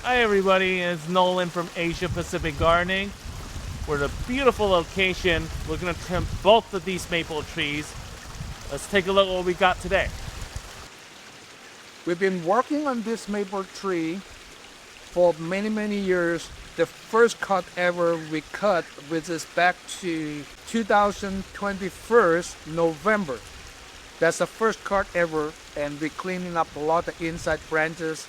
Hi everybody, it's Nolan from Asia Pacific Gardening. We're at a beautiful location. We're going to trim both of these maple trees. Let's take a look at what we got today. We've been working on this maple tree for many years. The first cut ever we cut, which is back to 2021 November. That's the first cut ever, and we're cleaning up a lot of inside branches.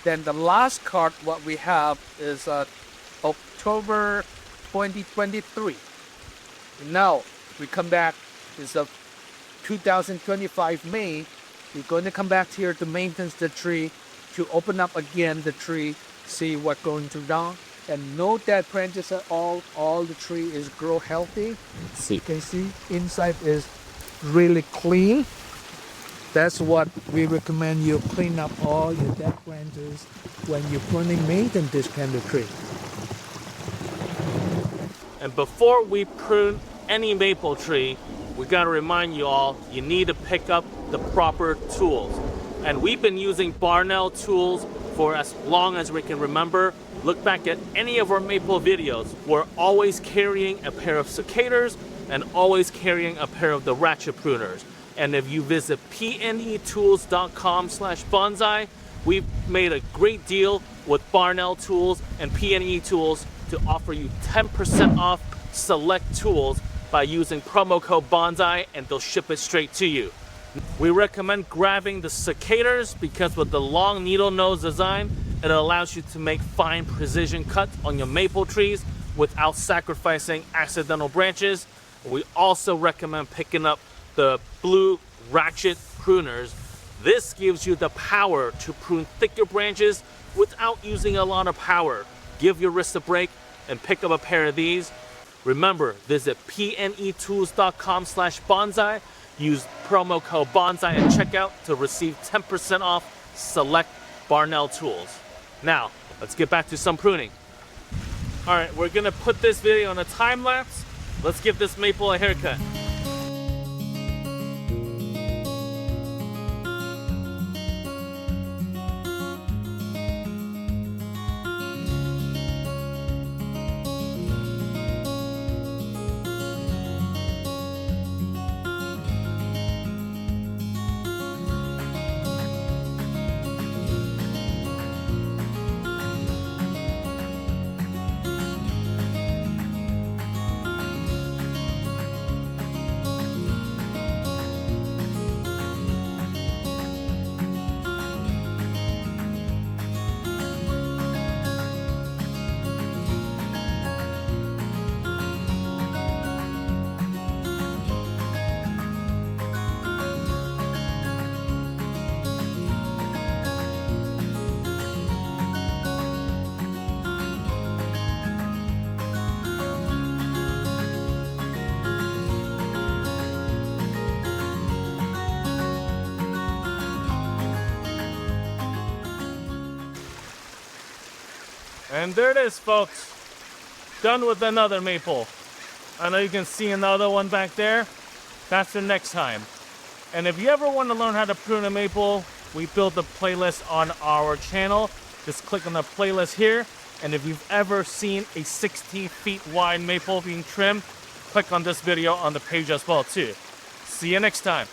Then the last cut what we have is October 2023. Now we come back, it's 2025 May. We're going to come back here to maintain the tree, to open up again the tree, see what's going to down, and no dead branches at all. All the tree is grow healthy. You can see inside is really clean. That's what we recommend. You clean up all your dead branches when you're pruning, maintain this kind of tree. And before we prune any maple tree, we got to remind you all, you need to pick up the proper tools. And we've been using Barnell tools for as long as we can remember. Look back at any of our maple videos. We're always carrying a pair of secators and always carrying a pair of the ratchet pruners. And if you visit pnetools.com/bonsai, we've made a great deal with Barnell tools and PNE tools to offer you 10% off select tools by using promo code bonsai, and they'll ship it straight to you. We recommend grabbing the secators because with the long needle nose design, it allows you to make fine precision cuts on your maple trees without sacrificing accidental branches. We also recommend picking up the blue ratchet pruners. This gives you the power to prune thicker branches without using a lot of power. Give your wrist a break and pick up a pair of these. Remember, visit pnetools.com/bonsai. Use promo code bonsai at checkout to receive 10% off select Barnell tools. Now, let's get back to some pruning. All right, we're gonna put this video on a time lapse. Let's give this maple a haircut. And there it is, folks. Done with another maple. I know you can see another one back there. That's for next time. And if you ever want to learn how to prune a maple, we built a playlist on our channel. Just click on the playlist here. And if you've ever seen a 60 feet wide maple being trimmed, click on this video on the page as well too. See you next time.